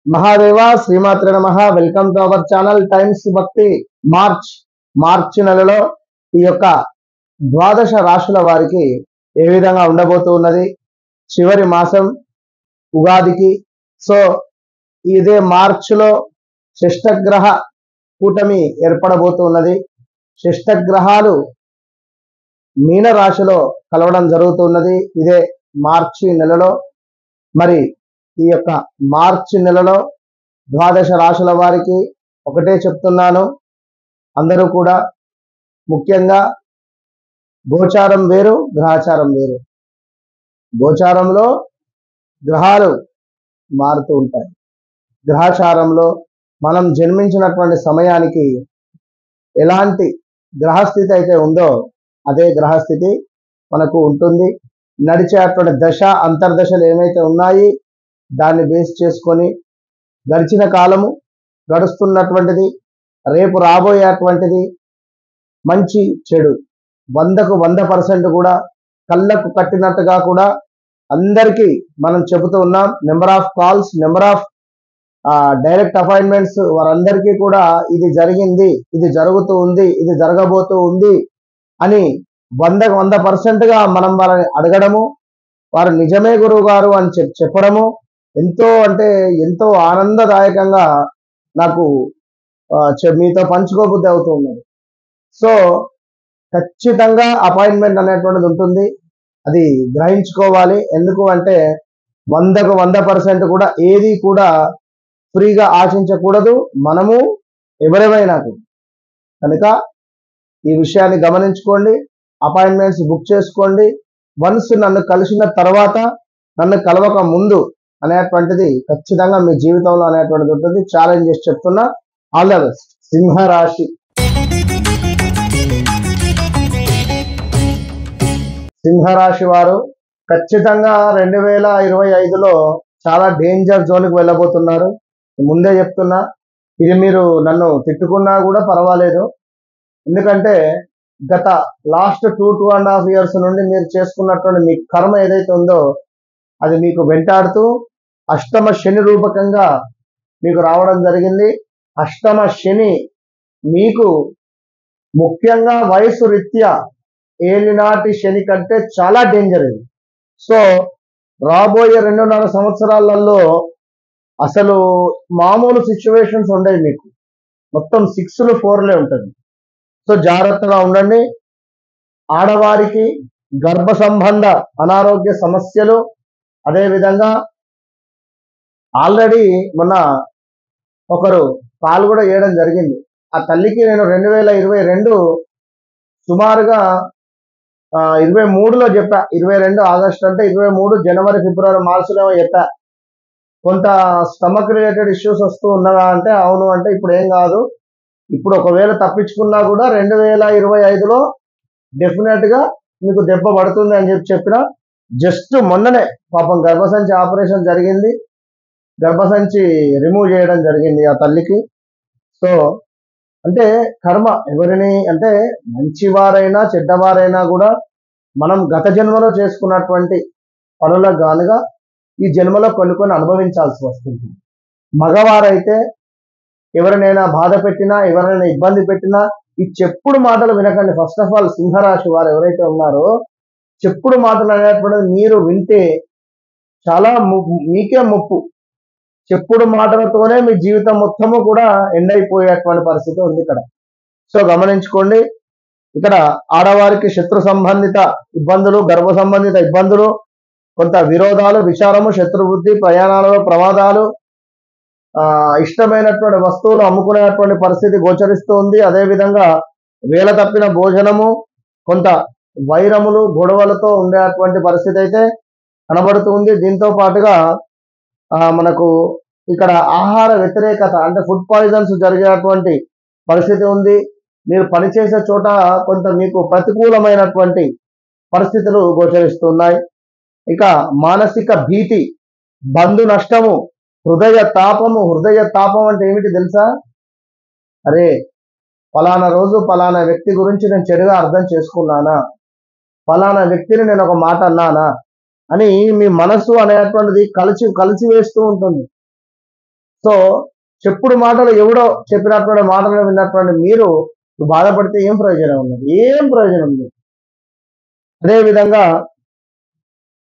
మహాదేవ శ్రీమాత్రే నమః. Welcome to our channel times భక్తి. మార్చి నెలలో ఈ యొక్క ద్వాదశ రాశుల వారికి ఏ విధంగా ఉండబోతూ ఉన్నది, చివరి మాసం ఉగాదికి. సో ఇదే మార్చిలో షష్టగ్రహ కూటమి ఏర్పడబోతూ ఉన్నది. షష్టగ్రహాలు మీన రాశిలో కలవడం జరుగుతున్నది ఇదే మార్చి నెలలో. మరి ఈ యొక్క మార్చి నెలలో ద్వాదశ రాశుల వారికి ఒకటే చెప్తున్నాను, అందరూ కూడా ముఖ్యంగా గోచారం వేరు, గ్రహచారం వేరు. గోచారంలో గ్రహాలు మారుతూ ఉంటాయి. గ్రహచారంలో మనం జన్మించినటువంటి సమయానికి ఎలాంటి గ్రహస్థితి అయితే ఉందో అదే గ్రహస్థితి మనకు ఉంటుంది. నడిచేటువంటి దశ అంతర్దశలు ఏమైతే ఉన్నాయి దాన్ని బేస్ చేసుకొని గడిచిన కాలము, గడుస్తున్నటువంటిది, రేపు రాబోయేటువంటిది, మంచి చెడు 100కు 100% కూడా కళ్ళకు కట్టినట్టుగా కూడా అందరికీ మనం చెబుతూ ఉన్నాం. Number of calls, number of direct appointments, వారందరికీ కూడా ఇది జరిగింది, ఇది జరుగుతూ ఉంది, ఇది జరగబోతూ ఉంది అని 100కు 100%గా మనం వాళ్ళని అడగడము, వారు నిజమే గురువు గారు అని చెప్పడము ఎంతో ఆనందదాయకంగా నాకు మీతో పంచుకోబుద్ధి అవుతూ ఉన్నది. సో ఖచ్చితంగా అపాయింట్మెంట్ అనేటువంటిది ఉంటుంది, అది గ్రహించుకోవాలి. ఎందుకు అంటే 100కు 100% కూడా ఏది కూడా ఫ్రీగా ఆశించకూడదు, మనము ఎవరెవరైనా కనుక ఈ విషయాన్ని గమనించుకోండి. అపాయింట్మెంట్స్ బుక్ చేసుకోండి. వన్స్ నన్ను కలిసిన తర్వాత, నన్ను కలవక ముందు అనేటువంటిది ఖచ్చితంగా మీ జీవితంలో అనేటువంటిది ఉంటుంది. ఛాలెంజ్ చేసి చెప్తున్నా. All the best. సింహరాశి. సింహరాశి వారు ఖచ్చితంగా 2025లో చాలా డేంజర్ జోన్కి వెళ్ళబోతున్నారు. ముందే చెప్తున్నా, ఇది మీరు నన్ను తిట్టుకున్నా కూడా పర్వాలేదు. ఎందుకంటే గత లాస్ట్ 2.5 years నుండి మీరు చేసుకున్నటువంటి మీ కర్మ ఏదైతే ఉందో అది మీకు వెంటాడుతూ అష్టమ శని రూపకంగా మీకు రావడం జరిగింది. అష్టమ శని మీకు ముఖ్యంగా వయసు రీత్యా ఏలినాటి శని కంటే చాలా డేంజర్ ఇది. సో రాబోయే 2.5 సంవత్సరాలలో అసలు మామూలు సిచ్యువేషన్స్ ఉండేవి, మీకు మొత్తం 6లు 4లే ఉంటుంది. సో జాగ్రత్తగా ఉండండి. ఆడవారికి గర్భ సంబంధ అనారోగ్య సమస్యలు, అదేవిధంగా ఆల్రెడీ మొన్న ఒకరు కాల్ కూడా చేయడం జరిగింది. ఆ తల్లికి నేను 2022 సుమారుగా 23లో చెప్పా. 22 ఆగస్టు అంటే 23 జనవరి ఫిబ్రవరి మార్చిలో చెప్పా. కొంత స్టమక్ రిలేటెడ్ ఇష్యూస్ వస్తూ ఉన్నదా అంటే అవును అంటే ఇప్పుడు ఏం కాదు, ఇప్పుడు ఒకవేళ తప్పించుకున్నా కూడా 2025లో డెఫినెట్ గా మీకు దెబ్బ పడుతుంది అని చెప్పిన. జస్ట్ మొన్ననే పాపం గర్భసంచి ఆపరేషన్ జరిగింది, గర్భసంచి రిమూవ్ చేయడం జరిగింది ఆ తల్లికి. సో అంటే కర్మ ఎవరిని అంటే మంచివారైనా చెడ్డవారైనా కూడా మనం గత జన్మలో చేసుకున్నటువంటి పనులకు గానుగా ఈ జన్మలో కొన్ని అనుభవించాల్సి వస్తుంది. మగవారైతే ఎవరినైనా బాధ పెట్టినా, ఎవరైనా ఇబ్బంది పెట్టినా ఈ చెప్పుడు మాటలు వినకండి. ఫస్ట్ ఆఫ్ ఆల్ సింహరాశి వారు ఎవరైతే ఉన్నారో చెప్పుడు మాటలు అనేటువంటిది మీరు వింటే చాలా మీకే ముప్పు. చెప్పుడు మాటలతోనే మీ జీవితం మొత్తము కూడా ఎండ్ అయిపోయేటువంటి పరిస్థితి ఉంది ఇక్కడ. సో గమనించుకోండి. ఇక్కడ ఆడవారికి శత్రు సంబంధిత ఇబ్బందులు, గర్భ సంబంధిత ఇబ్బందులు, కొంత విరోధాలు, విచారము, శత్రుబుద్ధి, ప్రయాణాలలో ప్రమాదాలు, ఇష్టమైనటువంటి వస్తువులు అమ్ముకునేటువంటి పరిస్థితి గోచరిస్తూ ఉంది. అదేవిధంగా వేల తప్పిన భోజనము, కొంత వైరములు, గొడవలతో ఉండేటువంటి పరిస్థితి అయితే కనబడుతుంది. దీంతో పాటుగా మనకు ఇక్కడ ఆహార వ్యతిరేకత అంటే ఫుడ్ పాయిజన్స్ జరిగేటువంటి పరిస్థితి ఉంది. మీరు పనిచేసే చోట కొంత మీకు ప్రతికూలమైనటువంటి పరిస్థితులు గోచరిస్తున్నాయి. ఇక మానసిక భీతి, బంధు నష్టము, హృదయ తాపము. హృదయ తాపం అంటే ఏమిటి తెలుసా? అరే ఫలానా రోజు ఫలానా వ్యక్తి గురించి నేను చెడుగా అర్థం చేసుకున్నానా, ఫలానా వ్యక్తిని నేను ఒక మాట అన్నానా అని మీ మనస్సు అనేటువంటిది కలిసి వేస్తూ ఉంటుంది. సో చెప్పుడు మాటలు ఎవడో చెప్పినటువంటి మాటలు విన్నటువంటి మీరు బాధపడితే ఏం ప్రయోజనం ఉన్నది? ఏం ప్రయోజనం ఉంది? అదేవిధంగా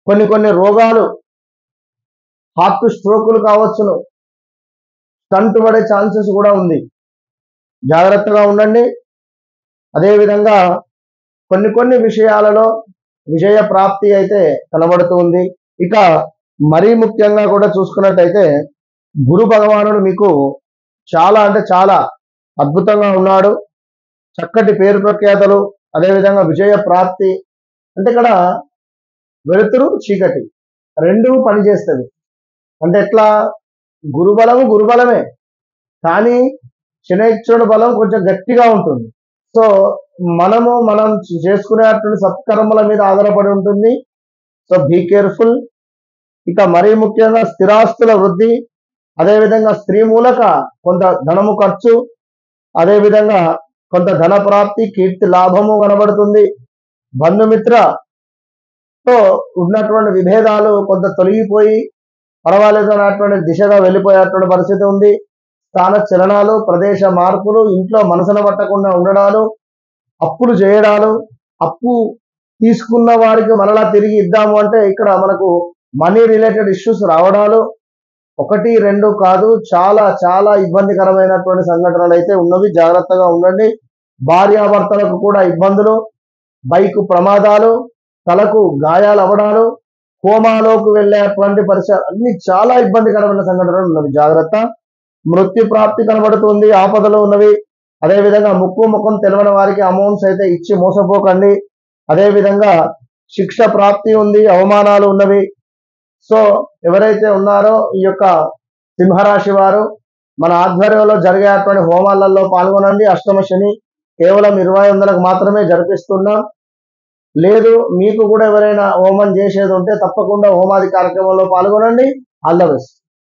కొన్ని రోగాలు, హార్ట్ స్ట్రోకులు కావచ్చును, స్టంట్ పడే ఛాన్సెస్ కూడా ఉంది. జాగ్రత్తగా ఉండండి. అదేవిధంగా కొన్ని విషయాలలో విజయ ప్రాప్తి అయితే కనబడుతుంది. ఇక మరీ ముఖ్యంగా కూడా చూసుకున్నట్టయితే గురు భగవానుడు మీకు చాలా అంటే చాలా అద్భుతంగా ఉన్నాడు. చక్కటి పేరు ప్రఖ్యాతలు, అదేవిధంగా విజయ ప్రాప్తి. అంటే ఇక్కడ వెలుతురు చీకటి రెండు పనిచేస్తుంది. అంటే ఎట్లా? గురుబలమే, కానీ శనైశ్వరుడు బలం కొంచెం గట్టిగా ఉంటుంది. సో మనం చేసుకునేటువంటి సత్కర్మల మీద ఆధారపడి ఉంటుంది. So be careful. ఇక మరీ ముఖ్యంగా స్థిరాస్తుల వృద్ధి, అదేవిధంగా స్త్రీ మూలక కొంత ధనము ఖర్చు, అదేవిధంగా కొంత ధన ప్రాప్తి, కీర్తి లాభము కనబడుతుంది. బంధుమిత్రతో ఉన్నటువంటి విభేదాలు కొంత తొలగిపోయి పర్వాలేదు అన్నటువంటి దిశగా వెళ్ళిపోయేటువంటి పరిస్థితి ఉంది. స్థాన చలనాలు, ప్రదేశ మార్పులు, ఇంట్లో మనసున పట్టకుండా ఉండడాలు, అప్పులు చేయడాలు, అప్పు తీసుకున్న వారికి మరలా తిరిగి ఇద్దాము అంటే ఇక్కడ మనకు మనీ రిలేటెడ్ ఇష్యూస్ రావడాలు 1, 2 కాదు, చాలా చాలా ఇబ్బందికరమైనటువంటి సంఘటనలు అయితే ఉన్నవి. జాగ్రత్తగా ఉండండి. భార్యాభర్తలకు కూడా ఇబ్బందులు, బైక్ ప్రమాదాలు, తలకు గాయాలు అవ్వడాలు, కోమాలోకి వెళ్ళేటువంటి పరిసరాలు అన్ని చాలా ఇబ్బందికరమైన సంఘటనలు ఉన్నవి. జాగ్రత్త. మృత్యు ప్రాప్తి కనబడుతుంది, ఆపదలు ఉన్నవి. అదేవిధంగా ముఖం తెలవని వారికి అమౌంట్స్ అయితే ఇచ్చి మోసపోకండి. అదేవిధంగా శిక్ష ప్రాప్తి ఉంది, అవమానాలు ఉన్నవి. సో ఎవరైతే ఉన్నారో ఈ యొక్క సింహరాశి వారు మన ఆధ్వర్యంలో జరిగేటువంటి హోమాలలో పాల్గొనండి. అష్టమ శని కేవలం 20 మాత్రమే జరిపిస్తున్నాం. లేదు మీకు కూడా ఎవరైనా హోమం చేసేది ఉంటే తప్పకుండా హోమాది కార్యక్రమంలో పాల్గొనండి. All the best.